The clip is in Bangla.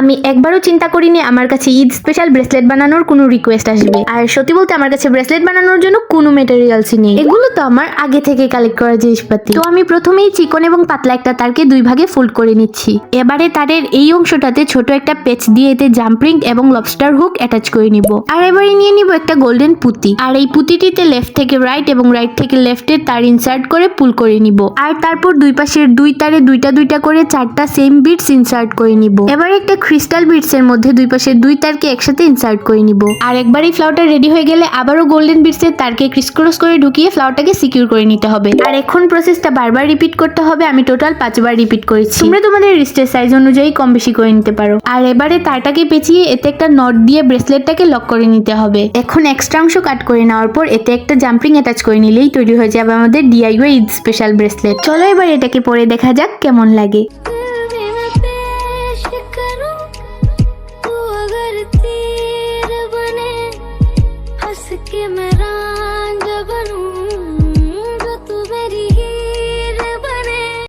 আমি একবারও চিন্তা করিনি আমার কাছে ঈদ স্পেশাল ব্রেসলেট বানানোর কোনো রিকোয়েস্ট আসবে। আর সত্যি বলতে আমার কাছে ব্রেসলেট বানানোর জন্য কোনো মেটেরিয়ালসই নেই, এগুলো তো আমার আগে থেকে কালেক্ট করা জিনিসপাতি। তো আমি প্রথমেই চিকন এবং পাতলা একটা তারকে দুই ভাগে ফোল্ড করে নিচ্ছি। এবারে তারের এই অংশটাতে ছোট একটা পেচ দিয়ে এতে জাম্পিং এবং লবস্টার হুক অ্যাটাচ করে নিব। আর এবারে নিয়ে নিব একটা গোল্ডেন পুঁতি, আর এই পুঁতিটিতে লেফট থেকে রাইট এবং রাইট থেকে লেফটে তার ইনসার্ট করে পুল করে নিব। আর তারপর দুই পাশের দুই তারে দুইটা দুইটা করে চারটা সেম বিটস ইনসার্ট করে নিব। এবার একটা ক্রিস্টাল বিটস এর মধ্যে দুই পাশের দুই তারকে একসাথে ইনসার্ট করে নিব। আর একবার এই ফ্লাওয়ারটা রেডি হয়ে গেলে আবারও গোল্ডেন বিটস এর তারকে ক্রিসক্রস করে ঢুকিয়ে ফ্লাওয়ারটাকে সিকিউর করে নিতে হবে। আর এখন প্রসেসটা বারবার রিপিট করতে হবে। আমি টোটাল 5 বার রিপিট করেছি। তোমরা তোমাদের রিস্টের সাইজ অনুযায়ী কম বেশি করে নিতে পারো। আর এবারে তারটাকে পেঁচিয়ে এতে একটা নট দিয়ে ব্রেসলেটটাকে লক করে নিতে হবে। এখন এক্সট্রা অংশ কাট করে নেওয়ার পর এতে একটা জাম্পিং অ্যাটাচ করে নিলেই তৈরি হয়ে যাবে আমাদের DIY ঈদ স্পেশাল ব্রেসলেট। চলো এবার এটাকে পরে দেখা যাক কেমন লাগে। के मेरा